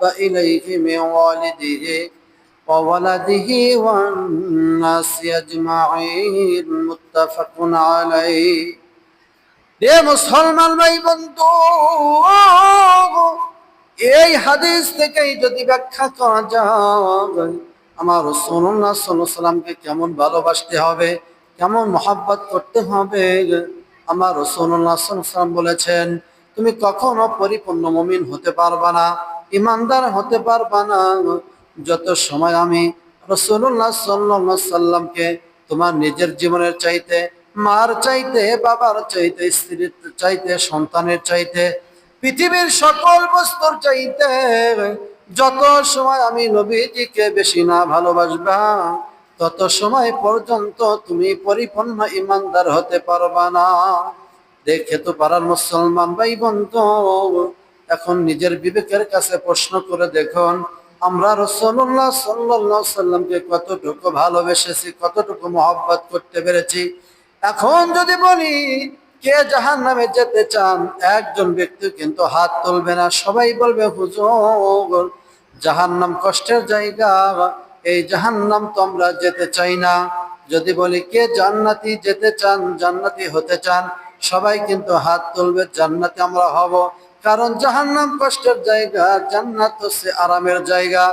إليه من والده وولده والناس أجمعين متفق عليه রে মুসলমান ভাই বন্ধু, এই হাদিস থেকেই যদি ব্যাখ্যা করা যায় আমার রাসূলুল্লাহ সাল্লাল্লাহু আলাইহি সাল্লামকে কেমন ভালোবাসতে হবে, কেমন মহব্বত করতে হবে। আমার রাসূলুল্লাহ সাল্লাল্লাহু আলাইহি সাল্লাম বলেছেন, তুমি কখনো পরিপূর্ণ মুমিন হতে পারবা না, ইমানদার হতে পারবা না যত সময় আমি রাসূলুল্লাহ সাল্লাল্লাহু আলাইহি সাল্লামকে তোমার নিজের জীবনের চাইতে, মার চাইতে, বাবার চাইতে, স্ত্রীর চাইতে, সন্তানের চাইতে, পৃথিবীর সকল বস্তুর চাইতে যত সময় আমি নবীজিকে বেশি না ভালোবাসবা তত সময় পর্যন্ত তুমি পরিপূর্ণ ইমানদার হতে পারবা না। দেখে তো পারার মুসলমান ভাই বন্ধু, এখন নিজের বিবেকের কাছে প্রশ্ন করে দেখুন, আমরা রাসূলুল্লাহ সাল্লাল্লাহু আলাইহি সাল্লামকে কতটুকু ভালোবেসেছি, কতটুকু মহব্বত করতে পেরেছি। এখন যদি বলি কে জাহান্নামে যেতে চান, একজন ব্যক্তি কিন্তু হাত তুলবে না, সবাই বলবে হুজুর জাহান্নাম কষ্টের জায়গা, এই জাহান্নাম তো আমরা যেতে চাই না। যদি বলি কে জান্নাতি যেতে চান, জান্নাতি হতে চান, সবাই কিন্তু হাত তুলবে, জান্নাতি আমরা হব। কারণ জাহান্নাম কষ্টের জায়গা, জান্নাত হচ্ছে আরামের জায়গা।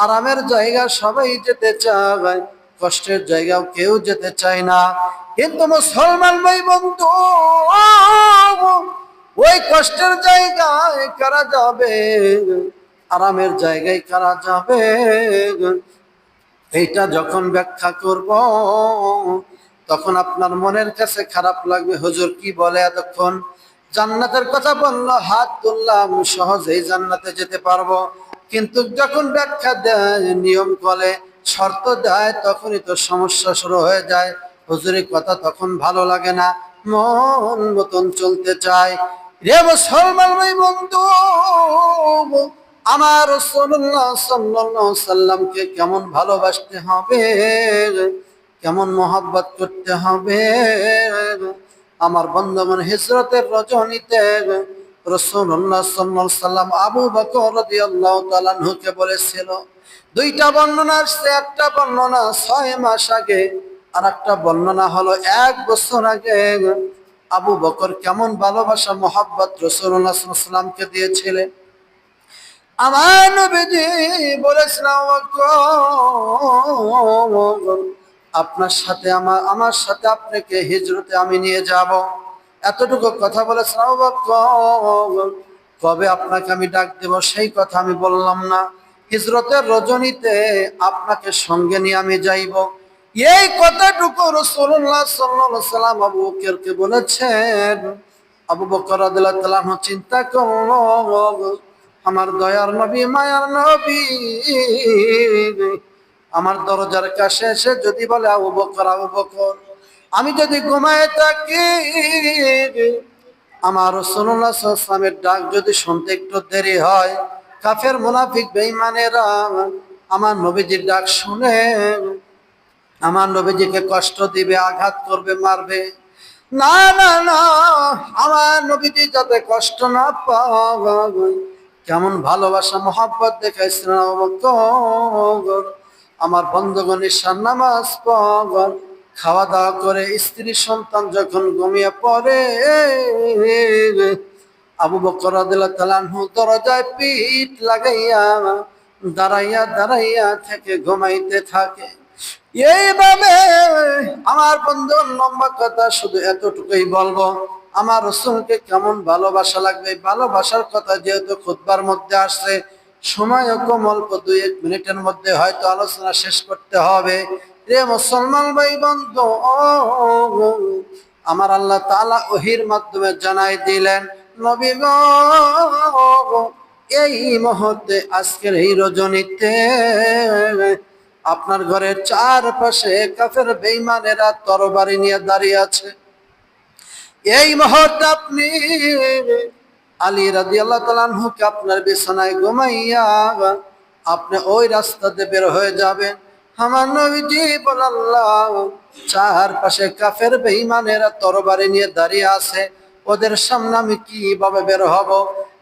আরামের জায়গা সবাই যেতে চায়, কষ্টের জায়গাও কেউ যেতে চায় না। কিন্তু মুসলমান ভাই বন্ধু, ওই কষ্টের জায়গায় কারা যাবে, আরামের জায়গায় কারা যাবে, এইটা যখন ব্যাখ্যা করব তখন আপনার মনের কাছে খারাপ লাগবে, হুজুর কি বলে এতক্ষণ জান্নাতের কথা বললো, হাত তুললাম, সহজেই জান্নাতে যেতে পারবো। কিন্তু যখন ব্যাখ্যা দেয়, নিয়ম বলে, শর্ত দেয়, তখনই তো সমস্যা শুরু হয়ে যায়। হুজুরের কথা তখন ভালো লাগে না, মন মতন চলতে চায়। রে মুসলমান ভাই বন্ধু, আমার রাসূলুল্লাহ সাল্লাল্লাহু আলাইহি সাল্লামকে কেমন ভালোবাসতে হবে, কেমন মহব্বত করতে হবে। আমার বন্ধুগণ, হিজরতের রজনীতে রাসূলুল্লাহ সাল্লাল্লাহু আলাইহি সাল্লাম আবু বকর রাদিয়াল্লাহু তাআলা আনহুকে বলেছিল, দুইটা বর্ণনা আসছে, একটা বর্ণনা 6 মাস আগে, আর একটা বর্ণনা হলো 1 বছর আগে আবু বকর কেমন ভালোবাসা মহব্বত রাসূলুল্লাহ সাল্লাল্লাহু আলাইহি সাল্লামকে দিয়েছিলেন। আমার নবীজি বলেছিলেন, আপনার সাথে আমার সাথে আপনাকে হিজরতে আমি নিয়ে যাব। এতটুকু কথা বলেছেন আবু বকর, কবে আপনাকে আমি ডাক দেব সেই কথা আমি বললাম না, হিজরতের রজনীতে আপনাকে সঙ্গে নিয়ে আমি যাইব। এই কথাটুকু রাসূলুল্লাহ সাল্লাল্লাহু আলাইহি সাল্লাম আবু বকরকে বলেছেন। আবু বকর রাদিয়াল্লাহু তাআলা চিন্তা করলো, আমার দয়ার নবী, মায়ার নবী আমার দরজার কাছে এসে যদি বলে, আবু বকর, আবু বকর, আমি যদি ঘুমায় থাকি, আমার রাসূলুল্লাহ সাল্লাল্লাহু আলাইহি ওয়াসাল্লামের ডাক যদি শুনতে একটু দেরি হয়, কাফের মুনাফিক বেঈমানেরা আমার নবীজির ডাক শুনে আমার নবীজিকে কষ্ট দিবে, আঘাত করবে, মারবে। না না না, আমার নবীজি যাতে কষ্ট না পায়, কেমন ভালোবাসা মহব্বত দেখাইছিলেন আবু বকর। আমার বন্ধুগণ, ঈশার নামাজ পড়ে খাওয়া দাওয়া করে স্ত্রী সন্তান যখন ঘুমিয়ে পড়ে, আবু বকর রাদিয়াল্লাহু তাআলা আনহু দরজায় পিঠ লাগাইয়া দাঁড়াইয়া দাঁড়াইয়া থেকে ঘুমাইতে থাকে। এইভাবে আমার বন্ধু, লম্বা কথা শুধু এতটুকুই বলবো, আমার রাসূলকে কেমন ভালোবাসা লাগবে। ভালোবাসার কথা যেহেতু খুতবার মধ্যে আসছে, সময় কম, অল্প 2-1 মিনিটের মধ্যে হয়তো আলোচনা শেষ করতে হবে। রে মুসলমান ভাই বন্ধু, আমার আল্লাহ তাআলা ওহীর মাধ্যমে জানাই দিলেন, নবী গো, এই মুহূর্তে আজকের এই রজনীতে আপনার ঘরের চারপাশে কাফের বেঈমানেরা তরবারি নিয়ে দাঁড়িয়ে আছে। এই মুহূর্তে আপনি আলী রাদিয়াল্লাহু তাআলা আনহুকে আপনার বিছানায় ঘুমাইয়া আপনি ওই রাস্তাতে বের হয়ে যাবেন। আমার নবীজি বললেন, চারপাশে কাফের বেঈমানেরা তরবারি নিয়ে দাঁড়িয়ে আছে, ওদের সামনে আমি কিভাবে বের হব?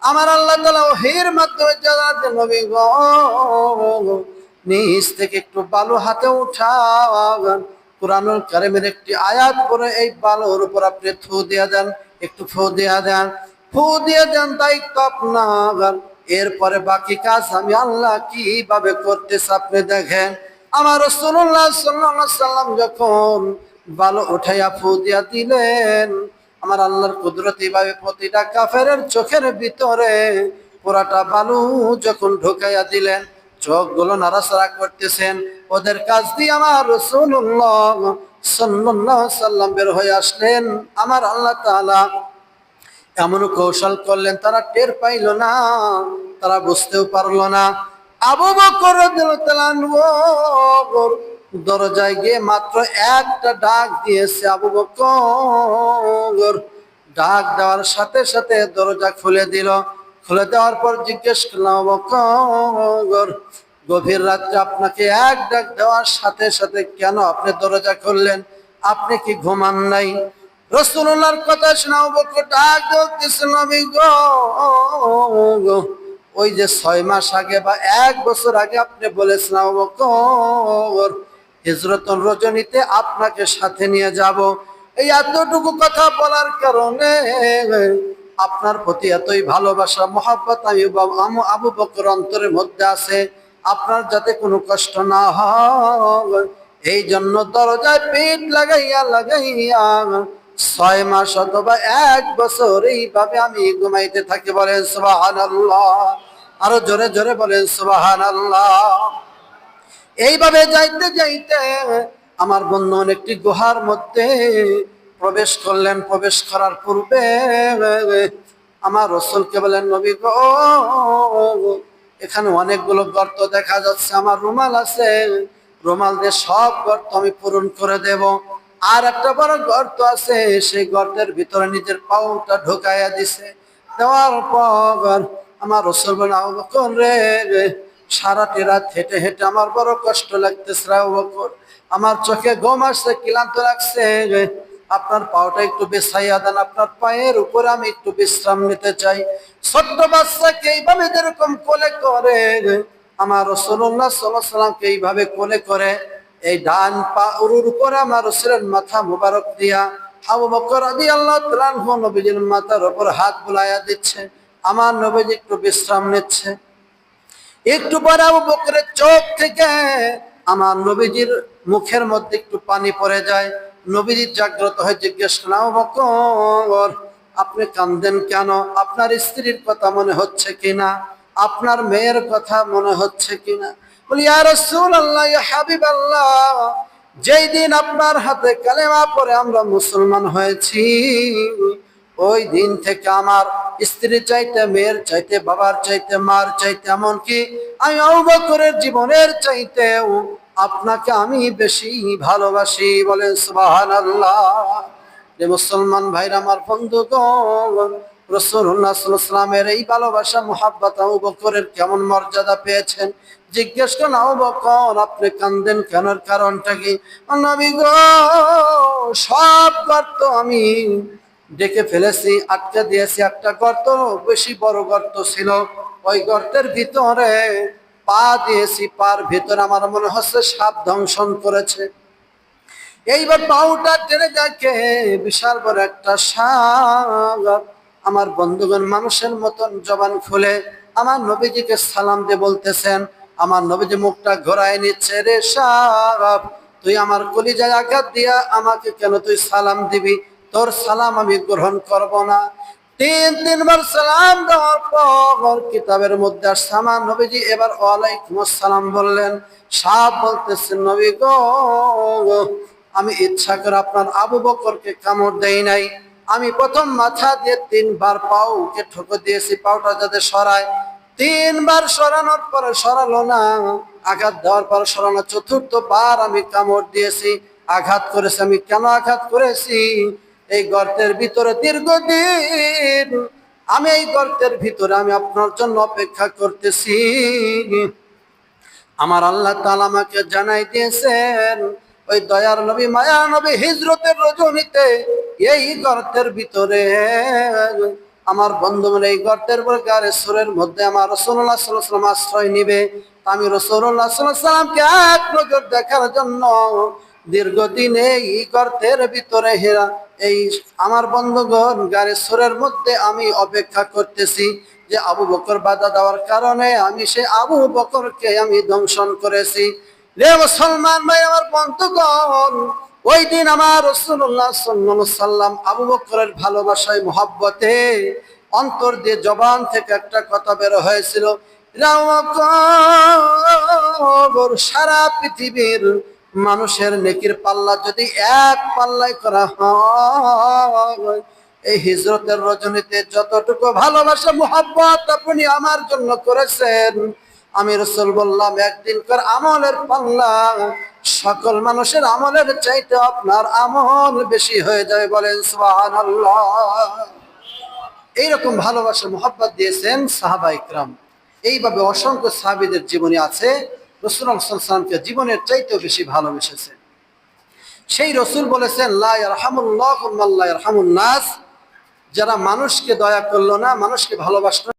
আমার আল্লাহ তাআলা ওহীর মাধ্যমে জানাতে নবী গো নিচ থেকে একটু বালু হাতে উঠান, কুরআনুল কারীমের একটি আয়াত পড়ে এই বালুর উপর আপনি থু দিয়ে দেন, একটু ফু দিয়ে দেন, ফু দিয়ে দেন, দায়িত্ব আপনার। এরপরে বাকি কাজ আমি আল্লাহ কিভাবে করতেছি আপনি দেখেন। আমার রাসূলুল্লাহ সাল্লাল্লাহু আলাইহি সাল্লাম যখন বালু উঠাইয়া ফু দিয়া দিলেন, আমার আল্লাহর কুদরতি ভাবে প্রতিটা কাফেরের চোখের ভিতরে পুরাটা বালু যখন ঢুকাইয়া দিলেন, চোখগুলো নাড়াচাড়া করতেছেন, ওদের কাছ দিয়ে আমার রাসূলুল্লাহ সাল্লাল্লাহু আলাইহি সাল্লাম বের হয়ে আসলেন। আমার আল্লাহ তাআলা এমন কৌশল করলেন, তারা টের পাইল না, তারা বুঝতেও পারলো না। আবু বকর রাদিয়াল্লাহু আনহু দরজায় গিয়ে মাত্র একটা ডাক দিয়েছে। আবু বকর ডাক দেওয়ার সাথে সাথে দরজা খুলে দিল। খুলে দেওয়ার পর জিজ্ঞেস করলাম, আবু বকর গভীর রাত্রে আপনাকে এক ডাক দেওয়ার সাথে সাথে কেন আপনি দরজা খুললেন? আপনি কি ঘুমান নাই? রাসূলুল্লাহর কথা শুনে আবু বকর ডাক দিতেছে, নবী গো, ওই যে 6 মাস আগে বা 1 বছর আগে আপনি বলেছেন আবু বকর হিজরতুল রজনীতে আপনাকে সাথে নিয়ে যাব। এই এতটুকু কথা বলার কারণে আপনার প্রতি এতই ভালোবাসা মহব্বত আমি আবু বকর অন্তরের মধ্যে আছে, আপনার যাতে কোনো কষ্ট না হয় এই জন্য দরজায় পিঠ লাগাইয়া লাগাইয়া 6 মাস অথবা 1 বছর এইভাবে আমি ঘুমাইতে থাকি। বলেন সুবহানাল্লাহ, আরো জোরে জোরে বলেন সুবহানাল্লাহ। এইভাবে যাইতে যাইতে আমার বন্ধু একটি গুহার মধ্যে প্রবেশ করলেন। প্রবেশ করার পূর্বে আমার রাসূলকে বলেন, নবী গো, এখানে অনেকগুলো গর্ত দেখা যাচ্ছে, আমার রুমাল আছে, রুমাল দিয়ে সব গর্ত আমি পূরণ করে দেব। আর একটা বড় গর্ত আছে, সেই গর্তের ভিতরে নিজের পাউটা ঢুকাইয়া দিছে। দেওয়ার পর আমার রাসূল বলেন, আবু বকর রে, সারাটি রাত হেঁটে হেঁটে আমার বড় কষ্ট লাগতেছে আবু বকর, আমার চোখে ঘুম আসছে, ক্লান্ত লাগছে, আপনার পাওটা একটু বিছাইয়া দেন, আপনার পায়ের উপরে আমি একটু বিশ্রাম নিতে চাই। ছোট্ট বাচ্চাকে এইভাবে যেরকম কোলে করে আমার রাসূলুল্লাহ সাল্লাল্লাহু আলাইহি সাল্লামকে এইভাবে কোলে করে এই ডান পা উরুর উপরে আমার রাসূলের মাথা মুবারক দিয়া আবু বকর রাদিয়াল্লাহু তাআলা আনহু নবীজির মাথার উপর হাত বুলাইয়া দিচ্ছে। আমার নবীজি একটু বিশ্রাম নিচ্ছে। একটু পরে আবু বকরের চোখ থেকে আমার নবীজির মুখের মধ্যে একটু পানি পড়ে যায়। নবীজি জাগ্রত হয়ে জিজ্ঞেস করলেন, আবু বকর আপনি কাঁদেন কেন? আপনার স্ত্রীর কথা মনে হচ্ছে কিনা? আপনার মেয়ের কথা মনে হচ্ছে কিনা? বলি, ইয়া রাসূলুল্লাহ, ইয়া হাবিবাল্লাহ, যেই দিন আপনার হাতে কালেমা পড়ে আমরা মুসলমান হয়েছি, ওই দিন থেকে আমার স্ত্রী চাইতে, মেয়ের চাইতে, বাবার চাইতে, মার চাইতে, এমনকি আমি আবু বকরের জীবনের চাইতেও আপনাকে আমি বেশি ভালোবাসি। বলেন সুবহানাল্লাহ। যে মুসলমান ভাইরা, আমার বন্ধুগণ, রাসূলুল্লাহ সাল্লাল্লাহু আলাইহি ওয়াসাল্লামের এই ভালোবাসা মুহাব্বত আবু বকরের কেমন মর্যাদা পেয়েছেন। জিজ্ঞেস করলেন, আবু বকর আপনি কাঁদেন কেন? কারণটা কি? নবী গো, সব গর্ত আমি ডেকে ফেলেছি, আটকে দিয়েছি। একটা গর্ত, বেশি বড় গর্ত ছিল, ওই গর্তের ভিতরে পা দিয়েছি, পার ভিতরে আমার মনে হচ্ছে সাপ দংশন করেছে। এইবার পাউটা টেনে দেখে বিশাল বড় একটা সাপ। আমার বন্ধুগণ মানুষের মতন জবান খুলে আমার নবীজিকে সালাম দিয়ে বলতেছেন। আমার নবীজি মুখটা ঘোরায় নিচ্ছে, রে সাপ, তুই আমার কলিজায় আঘাত দিয়া আমাকে কেন তুই সালাম দিবি? তোর সালাম আমি গ্রহণ করব না। তিনবার সালাম দেওয়ার পর কিতাবের মধ্যে আসছে আমার নবীজি এবার ওয়ালাইকুম আসসালাম বললেন। সাপ বলতেছেন, নবী গো, আমি ইচ্ছা করে আপনার আবু বকরকে কামড় দেই নাই। আমি প্রথম মাথা দিয়ে 3 বার পাউকে ঠুকে দিয়েছি, পাউটা যাতে সরায়। 3 বার সরানোর পরে সরালো না, আঘাত দেওয়ার পর সরানো, 4র্থ বার আমি কামড় দিয়েছি, আঘাত করেছি। আমি কেন আঘাত করেছি? এই গর্তের ভিতরে দীর্ঘদিন আমি এই গর্তের ভিতরে আমি আপনার জন্য অপেক্ষা করতেছি। আমার আল্লাহ তাআলা আমাকে জানাই দিয়েছেন, ওই দয়ার নবী, মায়ার নবী হিজরতের রজনীতে এই গর্তের ভিতরে আমার বন্ধুগণ এই গর্তের পর গারে সুরের মধ্যে আমার রাসূলুল্লাহ সাল্লাল্লাহু আলাইহি ওয়াসাল্লাম আশ্রয় নিবে। আমি রাসূলুল্লাহ সাল্লাল্লাহু আলাইহি ওয়াসাল্লামকে এক নজর দেখার জন্য দীর্ঘদিন এই গর্তের ভিতরে এই আমার বন্ধুগণ গারে সুরের মধ্যে আমি অপেক্ষা করতেছি যে আবু বকর বাধা দেওয়ার কারণে আমি সে আবু বকরকে আমি দংশন করেছি। রে মুসলমান ভাই আমার বন্ধুগণ, ওই দিন আমার রাসূলুল্লাহ সাল্লাল্লাহু আলাইহি সাল্লাম আবু বকরের ভালোবাসায় মহব্বতে অন্তর দিয়ে জবান থেকে একটা কথা বের হয়েছিল, সারা পৃথিবীর মানুষের নেকির পাল্লা যদি এক পাল্লাই করা হয়, এই হিজরতের রজনীতে যতটুকু ভালোবাসা মহব্বত আপনি আমার জন্য করেছেন, আমি রাসূল বললাম একদিনকার আমলের পাল্লা সকল মানুষের আমলের চাইতে আপনার আমল বেশি হয়ে যায়। বলেন সুবহানাল্লাহ। এইরকম ভালোবাসা মহব্বত দিয়েছেন সাহাবা ইকরাম। এইভাবে অসংখ্য সাহাবীদের জীবনী আছে রাসূলুল্লাহ সাল্লাল্লাহু আলাইহি ওয়াসাল্লামকে জীবনের চাইতেও বেশি ভালোবেসেছেন। সেই রাসূল বলেছেন লা ইয়ারহামুল্লাহু মান লা ইয়ারহামুন নাস, যারা মানুষকে দয়া করলো না, মানুষকে ভালোবাসলো